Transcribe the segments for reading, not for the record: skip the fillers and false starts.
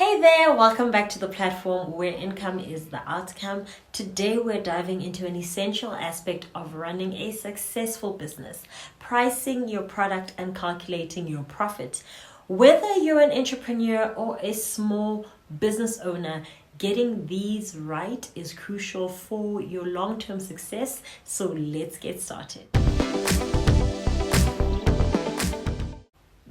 Hey there, welcome back to the platform where income is the outcome. Today we're diving into an essential aspect of running a successful business, pricing your product and calculating your profit. Whether you're an entrepreneur or a small business owner, getting these right is crucial for your long-term success. So let's get started.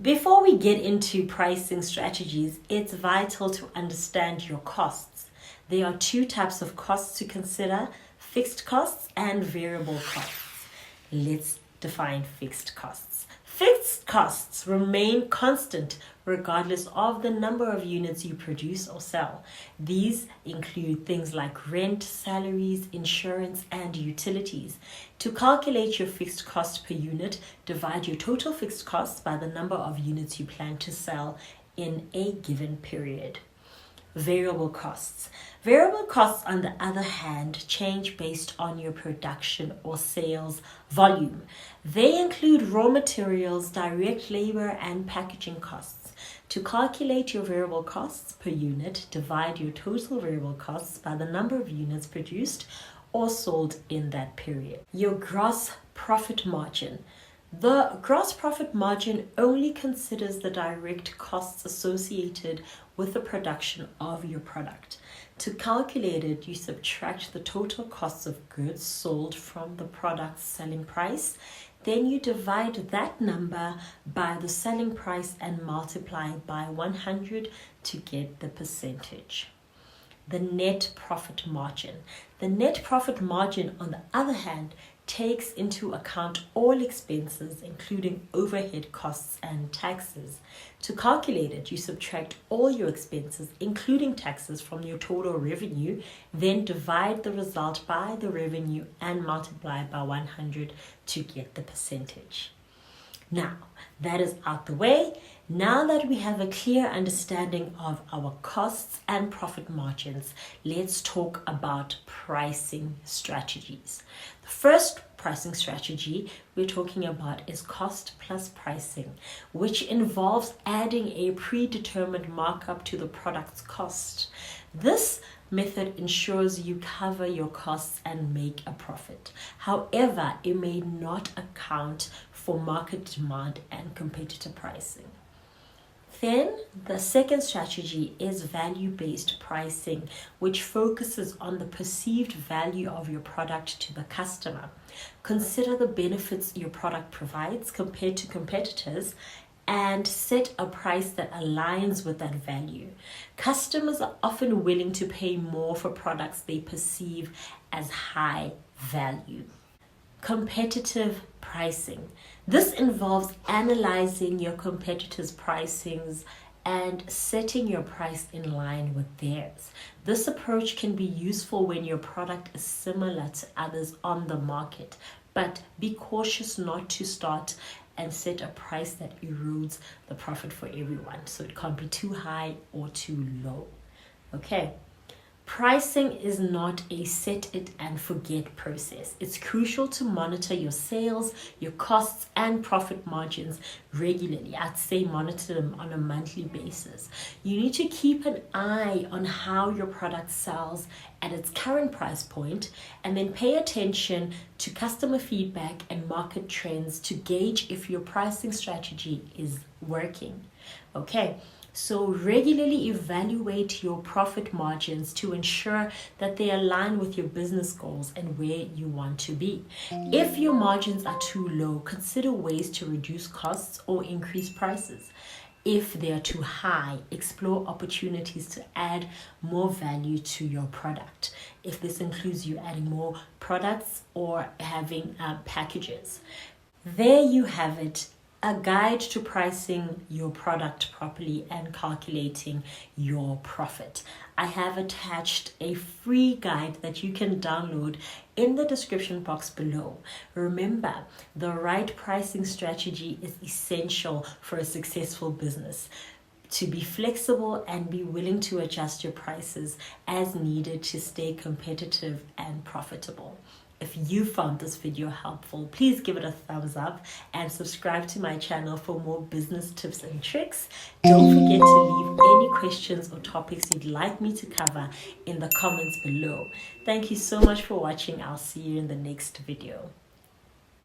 Before we get into pricing strategies, it's vital to understand your costs. There are two types of costs to consider: fixed costs and variable costs. Let's define fixed costs. Fixed costs remain constant regardless of the number of units you produce or sell. These include things like rent, salaries, insurance, and utilities. To calculate your fixed cost per unit, divide your total fixed costs by the number of units you plan to sell in a given period. Variable costs. Variable costs, on the other hand, change based on your production or sales volume. They include raw materials, direct labor, and packaging costs. To calculate your variable costs per unit, divide your total variable costs by the number of units produced or sold in that period. Your gross profit margin. The gross profit margin only considers the direct costs associated with the production of your product. To calculate it, you subtract the total costs of goods sold from the product's selling price. Then you divide that number by the selling price and multiply it by 100 to get the percentage. The net profit margin. The net profit margin, on the other hand, takes into account all expenses, including overhead costs and taxes. To calculate it, you subtract all your expenses, including taxes, from your total revenue, then divide the result by the revenue and multiply by 100 to get the percentage. Now, that is out the way. Now that we have a clear understanding of our costs and profit margins, let's talk about pricing strategies. The first pricing strategy we're talking about is cost plus pricing, which involves adding a predetermined markup to the product's cost. This method ensures you cover your costs and make a profit. However, it may not account for market demand and competitor pricing. Then the second strategy is value-based pricing, which focuses on the perceived value of your product to the customer. Consider the benefits your product provides compared to competitors and set a price that aligns with that value. Customers are often willing to pay more for products they perceive as high value. Competitive pricing. This involves analyzing your competitors' pricings and setting your price in line with theirs. This approach can be useful when your product is similar to others on the market, but be cautious not to start and set a price that erodes the profit for everyone. So it can't be too high or too low. Okay. Pricing is not a set it and forget process. It's crucial to monitor your sales, your costs, and profit margins regularly. I'd say monitor them on a monthly basis. You need to keep an eye on how your product sells at its current price point, and then pay attention to customer feedback and market trends to gauge if your pricing strategy is working. Okay. So regularly evaluate your profit margins to ensure that they align with your business goals and where you want to be. If your margins are too low, consider ways to reduce costs or increase prices. If they are too high, explore opportunities to add more value to your product. If this includes you adding more products or having packages. There you have it. A guide to pricing your product properly and calculating your profit. I have attached a free guide that you can download in the description box below. Remember, the right pricing strategy is essential for a successful business. To be flexible and be willing to adjust your prices as needed to stay competitive and profitable. If you found this video helpful, please give it a thumbs up and subscribe to my channel for more business tips and tricks. Don't forget to leave any questions or topics you'd like me to cover in the comments below. Thank you so much for watching. I'll see you in the next video.